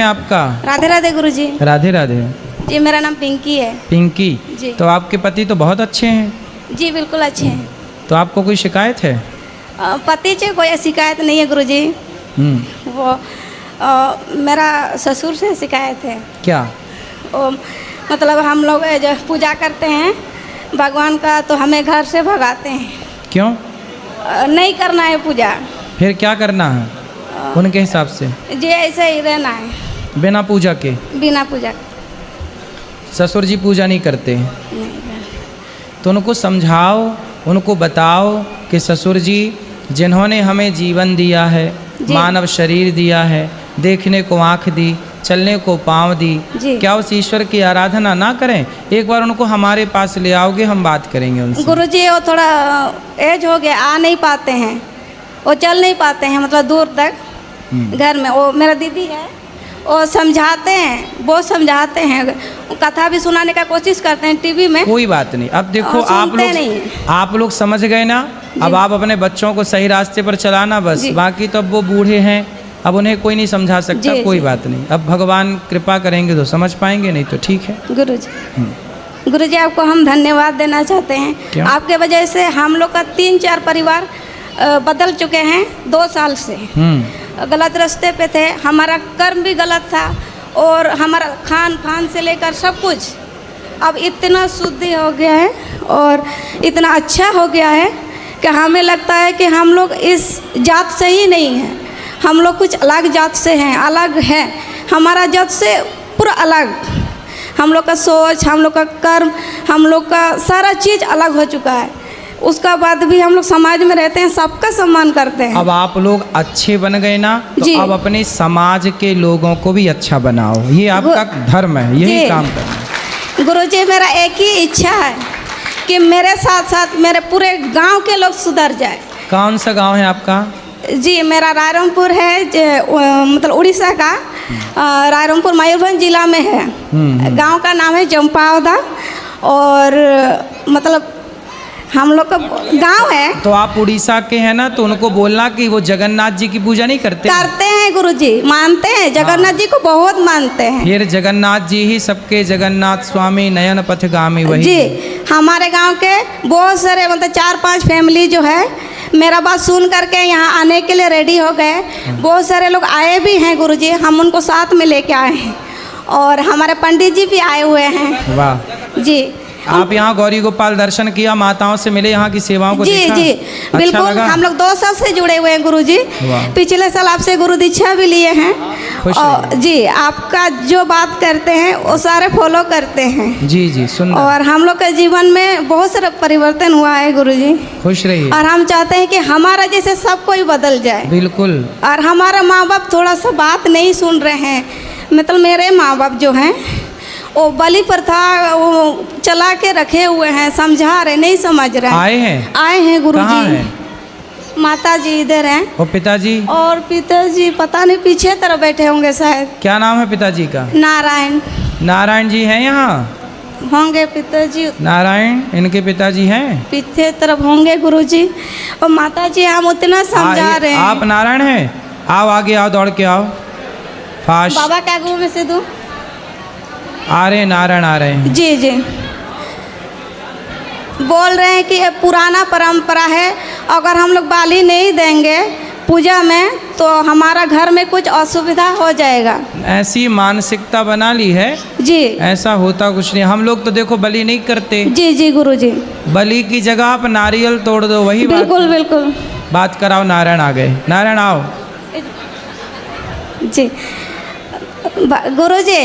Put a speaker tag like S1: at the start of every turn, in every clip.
S1: आपका?
S2: राधे राधे गुरुजी।
S1: राधे राधे।
S2: जी मेरा नाम पिंकी है।
S1: पिंकी
S2: जी।
S1: तो आपके पति तो बहुत अच्छे हैं।
S2: जी बिल्कुल अच्छे हैं।
S1: तो आपको कोई शिकायत है?
S2: पति से कोई शिकायत नहीं है गुरुजी। वो मेरा ससुर से शिकायत है।
S1: क्या?
S2: मतलब हम लोग जो पूजा करते हैं भगवान का तो हमें घर से भगाते हैं।
S1: क्यों?
S2: नहीं करना है पूजा।
S1: फिर क्या करना है उनके हिसाब से?
S2: जी ऐसे ही रहना है
S1: बिना पूजा के।
S2: बिना पूजा
S1: ससुर जी पूजा नहीं करते?
S2: नहीं।
S1: तो उनको समझाओ, उनको बताओ कि ससुर जी जिन्होंने हमें जीवन दिया है, मानव शरीर दिया है, देखने को आँख दी, चलने को पाँव दी, क्या उस ईश्वर की आराधना ना करें? एक बार उनको हमारे पास ले आओगे, हम बात करेंगे उनसे।
S2: गुरुजी वो थोड़ा एज हो गया, आ नहीं पाते हैं, वो चल नहीं पाते हैं, मतलब दूर तक घर में। वो मेरा दीदी है, वो समझाते हैं, वो समझाते हैं, कथा भी सुनाने का कोशिश करते हैं टीवी में।
S1: कोई बात नहीं। अब देखो आप लोग समझ गए ना। अब आप अपने बच्चों को सही रास्ते पर चलाना बस। बाकी तो अब वो बूढ़े हैं, अब उन्हें कोई नहीं समझा सकता। कोई बात नहीं, अब भगवान कृपा करेंगे तो समझ पाएंगे, नहीं तो ठीक है।
S2: गुरुजी आपको हम धन्यवाद देना चाहते हैं।
S1: क्यों?
S2: आपके वजह से हम लोग का 3-4 परिवार बदल चुके हैं 2 साल से। गलत रास्ते पे थे, हमारा कर्म भी गलत था और हमारा खान पान से लेकर सब कुछ अब इतना शुद्धि हो गया है और इतना अच्छा हो गया है कि हमें लगता है कि हम लोग इस जात से ही नहीं हैं, हम लोग कुछ अलग जात से हैं, अलग है हमारा जात से पूरा अलग। हम लोग का सोच, हम लोग का कर्म, हम लोग का सारा चीज़ अलग हो चुका है। उसका बाद भी हम लोग समाज में रहते हैं, सबका सम्मान करते हैं।
S1: अब आप लोग अच्छे बन गए ना, तो अब अपने समाज के लोगों को भी अच्छा बनाओ, ये आपका धर्म है, यही काम करना।
S2: गुरुजी मेरा एक ही इच्छा है कि मेरे साथ साथ मेरे पूरे गांव के लोग सुधर जाए।
S1: कौन सा गांव है आपका?
S2: जी मेरा रायरंगपुर है, मतलब उड़ीसा का रायरंगपुर मयूरभंज जिला में है। गांव का नाम है जमपावदा और मतलब हम लोग का गांव है।
S1: तो आप उड़ीसा के हैं ना, तो उनको बोलना कि वो जगन्नाथ जी की पूजा नहीं करते?
S2: करते हैं गुरुजी, मानते हैं जगन्नाथ जी को, बहुत मानते हैं।
S1: फिर जगन्नाथ जी ही सबके जगन्नाथ स्वामी नयन पथगामी वही।
S2: जी हमारे गांव के बहुत सारे मतलब 4-5 फैमिली जो है मेरा बात सुन करके यहाँ आने के लिए रेडी हो गए। बहुत सारे लोग आए भी हैं गुरुजी, हम उनको साथ में लेके आए हैं और हमारे पंडित जी भी आए हुए हैं।
S1: वाह
S2: जी।
S1: आप यहाँ गौरी गोपाल दर्शन किया, माताओं से मिले, यहाँ की सेवाओं को देखा?
S2: जी
S1: अच्छा
S2: बिल्कुल
S1: लगा?
S2: हम लोग 2 साल से जुड़े हुए हैं गुरुजी। पिछले साल आपसे गुरु दीक्षा भी लिए हैं। और जी आपका जो बात करते हैं वो सारे फॉलो करते हैं।
S1: जी सुंदर।
S2: और हम लोग के जीवन में बहुत सारा परिवर्तन हुआ है गुरुजी।
S1: खुश रहिए।
S2: और हम चाहते हैं कि हमारा जैसे सब कोई बदल जाए।
S1: बिल्कुल।
S2: और हमारा माँ बाप थोड़ा सा बात नहीं सुन रहे हैं, मतलब मेरे माँ बाप जो हैं वो बलि प्रथा वो चला के रखे हुए हैं, समझा रहे नहीं समझ रहे। आए हैं गुरुजी। माता जी इधर हैं।
S1: और पिताजी?
S2: और पिताजी पता नहीं पीछे तरफ बैठे होंगे शायद।
S1: क्या नाम है पिताजी का?
S2: नारायण।
S1: नारायण जी हैं यहाँ?
S2: होंगे पिताजी।
S1: नारायण इनके पिताजी हैं?
S2: पीछे तरफ होंगे गुरुजी। और माता जी हम उतना समझा रहे हैं।
S1: आप नारायण हैं? आओ आगे आओ, दौड़ के आओ फास्ट।
S2: बाबा क्या गो में से दूं?
S1: आ रहे नारायण आ रहे हैं।
S2: जी बोल रहे हैं कि ये पुराना परंपरा है, अगर हम लोग बाली नहीं देंगे पूजा में तो हमारा घर में कुछ असुविधा हो जाएगा। ऐसी
S1: मानसिकता बना ली है
S2: जी।
S1: ऐसा होता कुछ नहीं। हम लोग तो देखो बलि नहीं करते।
S2: जी गुरुजी।
S1: बलि की जगह आप नारियल तोड़ दो, वही
S2: बिल्कुल
S1: बात कराओ। नारायण आ गए। नारायण आओ।
S2: जी गुरुजी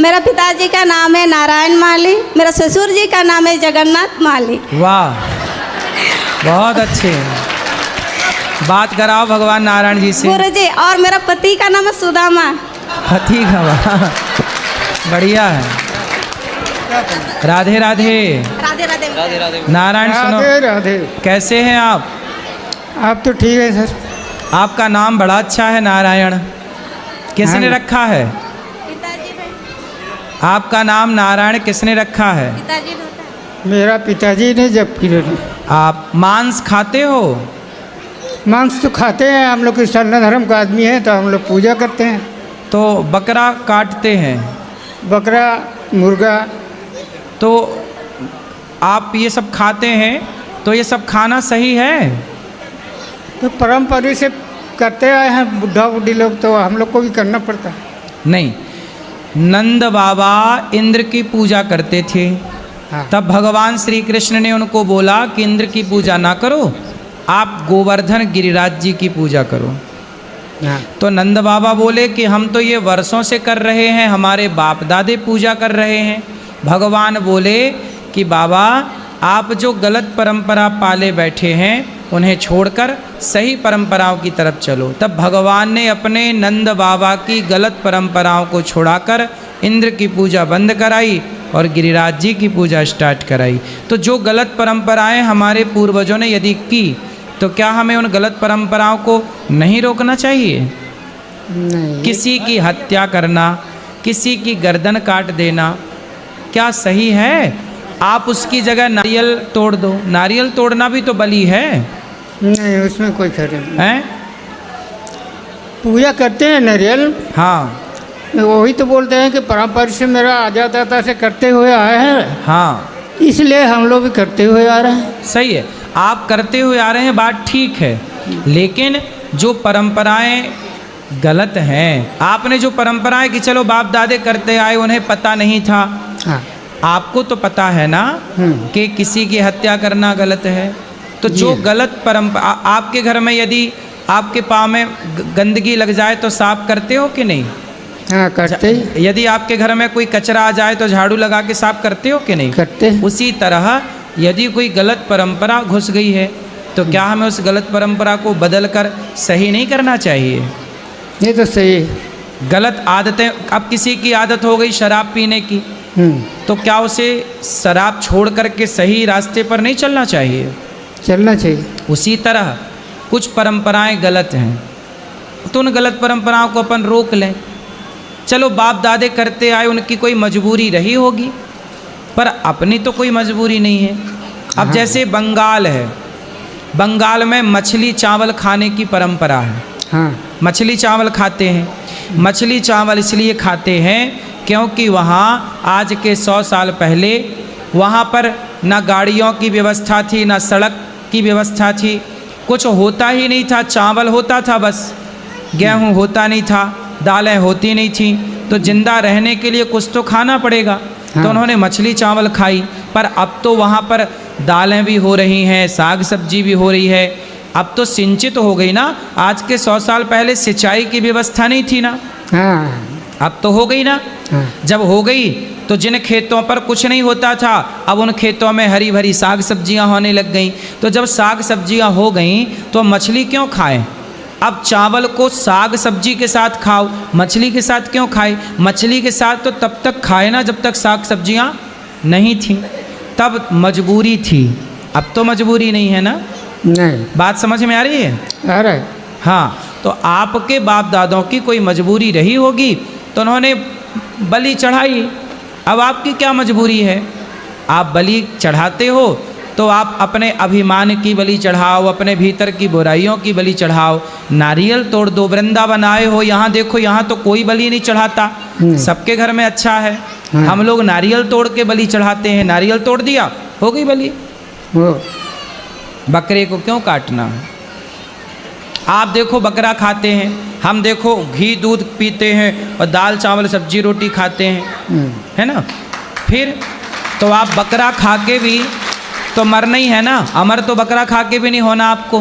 S2: मेरा पिताजी का नाम है नारायण माली, मेरा ससुर जी का नाम है जगन्नाथ माली।
S1: वाह बहुत अच्छे। बात कराओ भगवान नारायण जी से।
S2: गुरुजी और मेरा पति का नाम है सुदामा।
S1: पति का? वाह बढ़िया है। राधे राधे।
S2: राधे राधे।
S1: नारायण सुनो।
S3: राधे।
S1: कैसे हैं आप?
S3: आप तो ठीक है सर।
S1: आपका नाम बड़ा अच्छा है नारायण, किसने रखा है? आपका नाम नारायण किसने रखा है?
S2: पिताजी ने।
S3: मेरा पिताजी ने जब किया।
S1: आप मांस खाते हो?
S3: मांस तो खाते हैं, हम लोग सनातन धर्म का आदमी है तो हम लोग पूजा करते हैं।
S1: तो बकरा काटते हैं,
S3: बकरा, मुर्गा।
S1: तो आप ये सब खाते हैं, तो ये सब खाना सही है?
S3: तो परंपरा से करते आए हैं बुढ़ा बुढ़ी लोग, तो हम लोग को भी करना पड़ता है।
S1: नहीं, नंद बाबा इंद्र की पूजा करते थे।
S3: हाँ।
S1: तब भगवान श्री कृष्ण ने उनको बोला कि इंद्र की पूजा ना करो, आप गोवर्धन गिरिराज जी की पूजा करो।
S3: हाँ।
S1: तो नंद बाबा बोले कि हम तो ये वर्षों से कर रहे हैं, हमारे बाप दादे पूजा कर रहे हैं। भगवान बोले कि बाबा, आप जो गलत परंपरा पाले बैठे हैं उन्हें छोड़कर सही परंपराओं की तरफ चलो। तब भगवान ने अपने नंद बाबा की गलत परंपराओं को छुड़ाकर इंद्र की पूजा बंद कराई और गिरिराज जी की पूजा स्टार्ट कराई। तो जो गलत परंपराएं हमारे पूर्वजों ने यदि की, तो क्या हमें उन गलत परंपराओं को नहीं रोकना चाहिए?
S3: नहीं,
S1: किसी की हत्या करना, किसी की गर्दन काट देना क्या सही है? आप उसकी जगह नारियल तोड़ दो, नारियल तोड़ना भी तो बलि है,
S3: नहीं उसमें कोई खर्च नहीं।
S1: हैं?
S3: पूजा करते हैं नारियल,
S1: हाँ
S3: वही तो बोलते हैं कि परंपरा से मेरा आजादाता से करते हुए आए हैं,
S1: हाँ,
S3: इसलिए हम लोग भी करते हुए आ रहे हैं।
S1: सही है, आप करते हुए आ रहे हैं, बात ठीक है। लेकिन जो परंपराएं गलत हैं, आपने जो परंपराएं कि चलो बाप दादे करते आए, उन्हें पता नहीं था,
S3: हाँ।
S1: आपको तो पता है ना कि किसी की हत्या करना गलत है। तो जो
S3: जी।
S1: गलत परंपरा, आपके घर में यदि आपके पाँव में गंदगी लग जाए तो साफ करते हो कि नहीं?
S3: हाँ करते ही,
S1: यदि आपके घर में कोई कचरा आ जाए तो झाड़ू लगा के साफ करते हो कि नहीं?
S3: करते हैं।
S1: उसी तरह यदि कोई गलत परंपरा घुस गई है, तो क्या हमें उस गलत परंपरा को बदल कर सही नहीं करना चाहिए?
S3: ये तो सही है।
S1: गलत आदतें, अब किसी की आदत हो गई शराब पीने की, तो क्या उसे शराब छोड़ करके सही रास्ते पर नहीं चलना चाहिए?
S3: चलना चाहिए।
S1: उसी तरह कुछ परंपराएं गलत हैं, तो उन गलत परंपराओं को अपन रोक लें। चलो बाप दादे करते आए, उनकी कोई मजबूरी रही होगी, पर अपनी तो कोई मजबूरी नहीं है। अब
S3: हाँ।
S1: जैसे बंगाल है, बंगाल में मछली चावल खाने की परंपरा है।
S3: हाँ।
S1: मछली चावल खाते हैं। मछली चावल इसलिए खाते हैं क्योंकि वहाँ आज के 100 साल पहले वहाँ पर ना गाड़ियों की व्यवस्था थी, ना सड़क की व्यवस्था थी, कुछ होता ही नहीं था। चावल होता था बस, गेहूँ होता नहीं था, दालें होती नहीं थी, तो जिंदा रहने के लिए कुछ तो खाना पड़ेगा।
S3: हाँ।
S1: तो उन्होंने मछली चावल खाई। पर अब तो वहाँ पर दालें भी हो रही हैं, साग सब्जी भी हो रही है। अब तो सिंचित हो गई ना, आज के 100 साल पहले सिंचाई की व्यवस्था नहीं थी ना,
S3: हाँ।
S1: अब तो हो गई ना।
S3: हाँ।
S1: जब हो गई तो जिन खेतों पर कुछ नहीं होता था, अब उन खेतों में हरी भरी साग सब्जियां होने लग गईं। तो जब साग सब्जियां हो गईं तो मछली क्यों खाएं? अब चावल को साग सब्जी के साथ खाओ, मछली के साथ क्यों खाए? मछली के साथ तो तब तक खाए ना जब तक साग सब्जियां नहीं थी, तब मजबूरी थी। अब तो मजबूरी नहीं है ना।
S3: नहीं,
S1: बात समझ में आ रही है?
S3: आ रहा है।
S1: हाँ, तो आपके बाप दादों की कोई मजबूरी रही होगी तो उन्होंने बलि चढ़ाई। अब आपकी क्या मजबूरी है? आप बलि चढ़ाते हो तो आप अपने अभिमान की बलि चढ़ाओ, अपने भीतर की बुराइयों की बलि चढ़ाओ। नारियल तोड़ दो। वृंदावन आए हो, यहाँ देखो, यहाँ तो कोई बलि नहीं चढ़ाता, सबके घर में अच्छा है।
S3: हाँ।
S1: हम लोग नारियल तोड़ के बलि चढ़ाते हैं। नारियल तोड़ दिया, हो गई बलि।
S3: वो
S1: बकरे को क्यों काटना? आप देखो बकरा खाते हैं, हम देखो घी दूध पीते हैं और दाल चावल सब्जी रोटी खाते हैं, है ना। फिर तो आप बकरा खा के भी तो मरना ही है ना, अमर तो बकरा खा के भी नहीं होना आपको।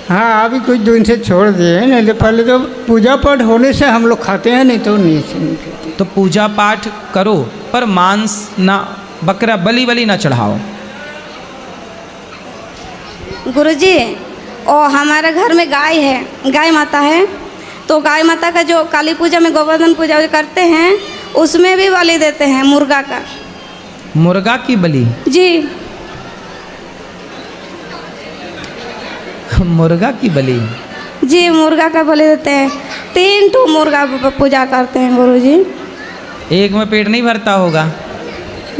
S3: हाँ, अभी कुछ दिन से छोड़ दिए, नहीं तो पहले तो पूजा पाठ होने से हम लोग खाते हैं, नहीं तो नहीं खाते।
S1: तो पूजा पाठ करो पर मांस ना, बकरा बलि ना चढ़ाओ।
S2: गुरुजी, और हमारे घर में गाय है, गाय माता है, तो गाय माता का जो काली पूजा में गोवर्धन पूजा करते हैं उसमें भी बलि देते हैं मुर्गा का।
S1: मुर्गा की बलि?
S2: जी।
S1: मुर्गा की बलि?
S2: जी, मुर्गा का बलि देते हैं। 3 ठो मुर्गा पूजा करते हैं गुरुजी।
S1: एक में पेट नहीं भरता होगा?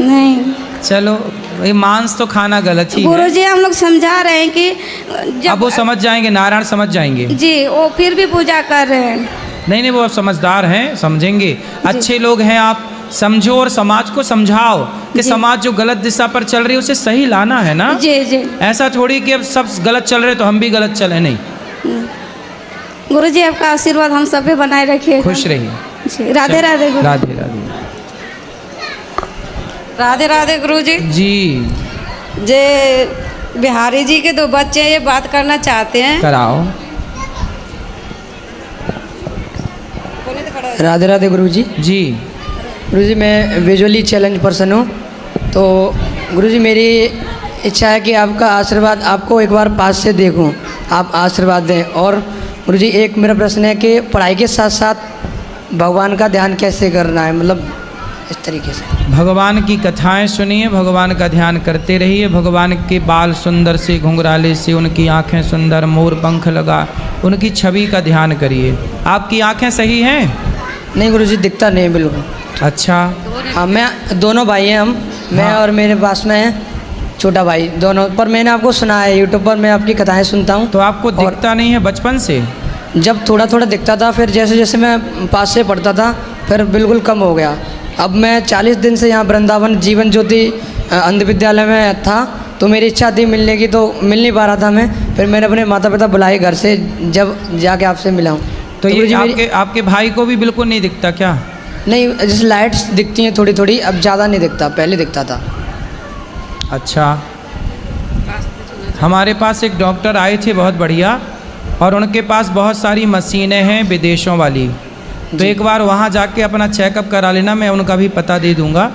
S2: नहीं
S1: चलो, ये मांस तो खाना गलत ही है।
S2: गुरुजी, हम लोग समझा रहे हैं कि
S1: अब वो समझ जाएंगे, नारायण समझ जाएंगे।
S2: जी, वो फिर भी पूजा कर रहे हैं।
S1: नहीं नहीं, वो समझदार हैं, समझेंगे। अच्छे लोग हैं आप, समझो और समाज को समझाओ कि
S2: जी।
S1: समाज जो गलत दिशा पर चल रही है उसे सही लाना है ना।
S2: जी जी
S1: ऐसा थोड़ी कि अब सब गलत चल रहे तो हम भी गलत चले, नहीं।
S2: गुरुजी आपका आशीर्वाद हम सब पे बनाए रखिए।
S1: खुश रहिए।
S2: जी, राधे राधे गुरु।
S1: राधे राधे।
S4: राधे राधे गुरुजी।
S1: जी
S4: जे बिहारी जी के 2 बच्चे ये बात करना चाहते हैं।
S1: कराओ।
S5: राधे राधे गुरुजी।
S1: जी
S5: गुरुजी मैं विजुअली चैलेंज पर्सन हूँ, तो गुरुजी मेरी इच्छा है कि आपका आशीर्वाद, आपको एक बार पास से देखूं, आप आशीर्वाद दें। और गुरुजी एक मेरा प्रश्न है कि पढ़ाई के साथ साथ भगवान का ध्यान कैसे करना है, मतलब इस तरीके से।
S1: भगवान की कथाएं सुनिए, भगवान का ध्यान करते रहिए। भगवान के बाल सुंदर से घुंघराले से, उनकी आंखें सुंदर, मोर पंख लगा, उनकी छवि का ध्यान करिए। आपकी आंखें सही हैं?
S5: नहीं गुरुजी, दिखता नहीं है बिल्कुल।
S1: अच्छा।
S5: हाँ, मैं दोनों भाई हैं हम, मैं
S1: हाँ।
S5: और मेरे पास में है छोटा भाई, दोनों। पर मैंने आपको सुना है यूट्यूब पर, मैं आपकी कथाएं सुनता हूँ।
S1: तो आपको दिखता नहीं है बचपन से?
S5: जब थोड़ा थोड़ा दिखता था, फिर जैसे जैसे मैं पास से पढ़ता था फिर बिल्कुल कम हो गया। अब मैं 40 दिन से यहाँ वृंदावन जीवन ज्योति अंध विद्यालय में था, तो मेरी इच्छा थी मिलने की, तो मिल नहीं पा रहा था मैं। फिर मैंने अपने माता पिता बुलाए घर से, जब जाके आपसे मिला हूँ।
S1: तो ये
S5: गुरुजी
S1: आपके भाई को भी बिल्कुल नहीं दिखता क्या?
S5: नहीं, जैसे लाइट्स दिखती हैं थोड़ी थोड़ी, अब ज़्यादा नहीं दिखता, पहले दिखता था।
S1: अच्छा। हमारे पास एक डॉक्टर आए थे बहुत बढ़िया, और उनके पास बहुत सारी मशीनें हैं विदेशों वाली। तो एक बार वहाँ जाके अपना चेकअप करा लेना, मैं उनका भी पता दे दूँगा।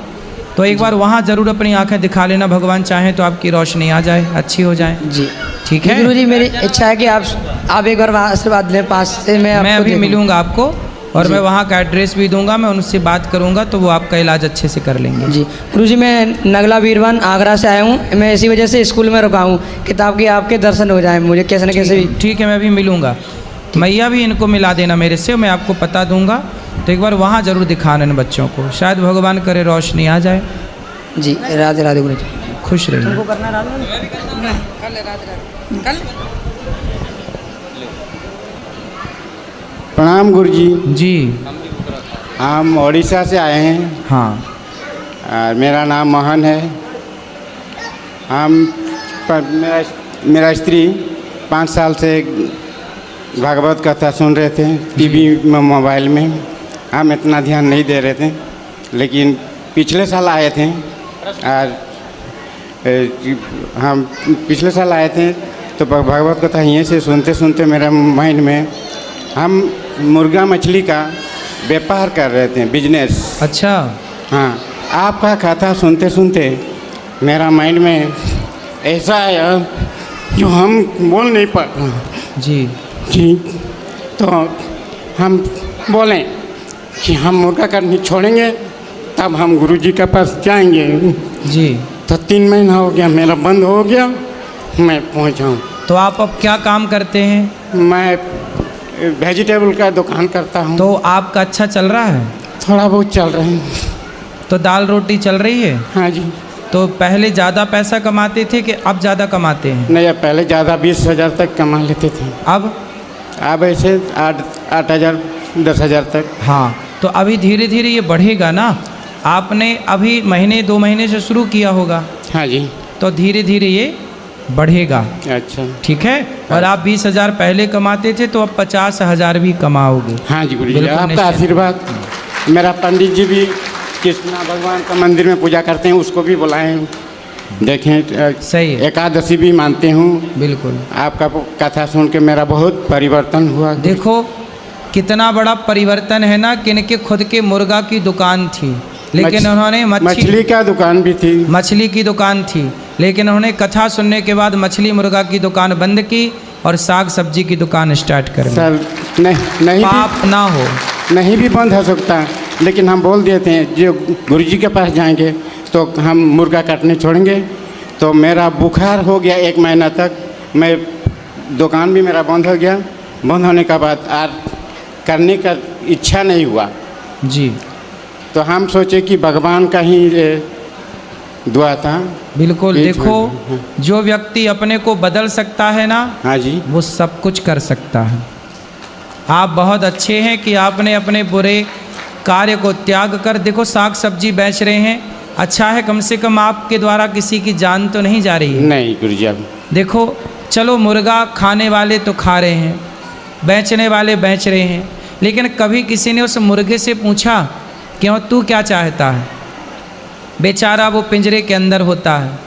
S1: तो एक बार वहाँ ज़रूर अपनी आंखें दिखा लेना, भगवान चाहें तो आपकी रोशनी आ जाए, अच्छी हो जाए।
S5: जी
S1: ठीक है
S5: गुरुजी, मेरी इच्छा है कि आप एक बार आशीर्वाद लें पास से। मैं
S1: मैं
S5: आपको
S1: अभी
S5: देखूं।
S1: मिलूँगा आपको, और
S5: जी।
S1: मैं वहाँ का एड्रेस भी दूंगा, मैं उनसे बात करूँगा तो वो आपका इलाज अच्छे से कर लेंगे।
S5: जी गुरुजी, मैं नगला वीरवन आगरा से आया हूँ। मैं इसी वजह से स्कूल में रुका हूँ, किताब की आपके दर्शन हो जाए मुझे कैसे न कैसे भी।
S1: ठीक है, मैं अभी मिलूँगा। मैया भी इनको मिला देना मेरे से, मैं आपको पता दूंगा। तो एक बार वहाँ ज़रूर दिखाना इन बच्चों को, शायद भगवान करे रोशनी आ जाए।
S5: जी राधे राधे गुरुजी।
S1: खुश रहिए।
S3: प्रणाम गुरुजी।
S1: जी
S3: हम उड़ीसा से आए हैं
S1: हाँ।
S3: और मेरा नाम मोहन है। हम मेरा स्त्री 5 साल से भागवत कथा सुन रहे थे टीवी में, मोबाइल में। हम इतना ध्यान नहीं दे रहे थे, लेकिन पिछले साल आए थे और हम पिछले साल आए थे तो भागवत कथा यहीं से सुनते सुनते मेरे माइंड में हम मुर्गा मछली का व्यापार कर रहे थे, बिजनेस।
S1: अच्छा।
S3: हाँ, आपका कथा सुनते सुनते मेरा माइंड में ऐसा आया जो हम बोल नहीं पा रहे।
S1: जी
S3: तो हम बोलें कि हम मुर्गा करनी छोड़ेंगे, तब हम गुरुजी के पास जाएंगे।
S1: जी।
S3: तो 3 महीना हो गया, मेरा बंद हो गया, मैं पहुंचा हूँ।
S1: तो आप अब क्या काम करते हैं?
S3: मैं वेजिटेबल का दुकान करता हूँ।
S1: तो आपका अच्छा चल रहा है?
S3: थोड़ा बहुत चल रहे हैं।
S1: तो दाल रोटी चल रही है?
S3: हाँ जी।
S1: तो पहले ज़्यादा पैसा कमाते थे कि अब ज़्यादा कमाते हैं?
S3: नहीं, पहले ज़्यादा 20,000 तक कमा लेते थे। अब ऐसे 8,000 10,000 तक।
S1: हाँ, तो अभी धीरे धीरे ये बढ़ेगा ना। आपने अभी महीने 2 महीने से शुरू किया होगा।
S3: हाँ जी।
S1: तो धीरे धीरे ये बढ़ेगा।
S3: अच्छा।
S1: ठीक है। और आप 20,000 पहले कमाते थे तो अब 50,000 भी कमाओगे।
S3: हाँ जी गुरुजी,
S1: बिल्कुल
S3: आपका
S1: निश्चित।
S3: आशीर्वाद। मेरा पंडित जी भी कृष्णा भगवान का मंदिर में पूजा करते हैं, उसको भी बुलाएं। देखें,
S1: सही है।
S3: एकादशी भी मानते हूँ।
S1: बिल्कुल।
S3: आपका कथा सुन के मेरा बहुत परिवर्तन हुआ।
S1: देखो कितना बड़ा परिवर्तन है ना, कि इनके खुद के मुर्गा की दुकान थी, लेकिन उन्होंने
S3: मछली का दुकान भी थी।
S1: मछली की दुकान थी, लेकिन उन्होंने कथा सुनने के बाद मछली मुर्गा की दुकान बंद की और साग सब्जी की दुकान स्टार्ट कर दी।
S3: सर नहीं
S1: पाप ना हो।
S3: नहीं भी बंद हो सकता, लेकिन हम बोल देते हैं जो गुरुजी के पास जाएंगे तो हम मुर्गा काटने छोड़ेंगे। तो मेरा बुखार हो गया 1 महीना तक, मैं दुकान भी मेरा बंद हो गया। बंद होने के बाद आज करने का इच्छा नहीं हुआ
S1: जी।
S3: तो हम सोचे कि भगवान का ही दुआ था।
S1: बिल्कुल।
S3: ये
S1: देखो
S3: हाँ।
S1: जो व्यक्ति अपने को बदल सकता है ना,
S3: हाँ जी।
S1: वो सब कुछ कर सकता है। आप बहुत अच्छे हैं कि आपने अपने बुरे कार्य को त्याग कर देखो साग सब्जी बेच रहे हैं। अच्छा है, कम से कम आपके द्वारा किसी की जान तो नहीं जा रही है।
S3: नहीं गुरुजी। अब
S1: देखो चलो मुर्गा खाने वाले तो खा रहे हैं, बेचने वाले बेच रहे हैं, लेकिन कभी किसी ने उस मुर्गे से पूछा क्यों तू क्या चाहता है? बेचारा वो पिंजरे के अंदर होता है,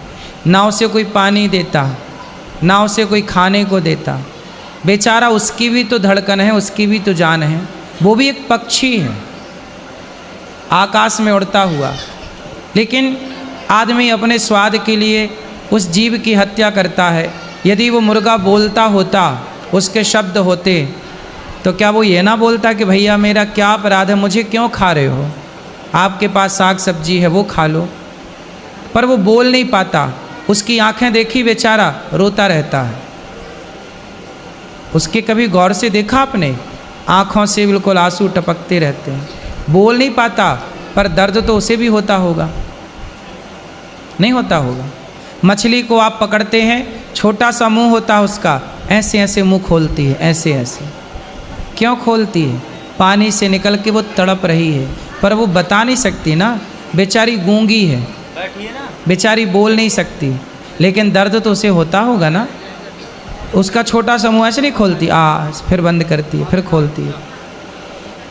S1: ना उसे कोई पानी देता, ना उसे कोई खाने को देता। बेचारा उसकी भी तो धड़कन है, उसकी भी तो जान है, वो भी एक पक्षी है आकाश में उड़ता हुआ। लेकिन आदमी अपने स्वाद के लिए उस जीव की हत्या करता है। यदि वो मुर्गा बोलता होता, उसके शब्द होते, तो क्या वो ये ना बोलता कि भैया मेरा क्या अपराध है, मुझे क्यों खा रहे हो, आपके पास साग सब्जी है वो खा लो। पर वो बोल नहीं पाता, उसकी आंखें देखी बेचारा रोता रहता है। उसके कभी गौर से देखा आपने? आँखों से बिल्कुल आंसू टपकते रहते हैं, बोल नहीं पाता, पर दर्द तो उसे भी होता होगा, नहीं होता होगा। मछली को आप पकड़ते हैं, छोटा सा मुंह होता है उसका, ऐसे ऐसे मुंह खोलती है, ऐसे ऐसे। क्यों खोलती है? पानी से निकल के वो तड़प रही है, पर वो बता नहीं सकती ना, बेचारी गूंगी है, बेचारी बोल नहीं सकती, लेकिन दर्द तो उसे होता होगा ना। उसका छोटा सा मुंह ऐसे नहीं खोलती, फिर बंद करती है, फिर खोलती है।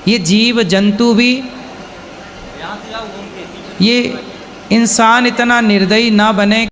S1: ये जीव जंतु भी, ये इंसान इतना निर्दयी ना बने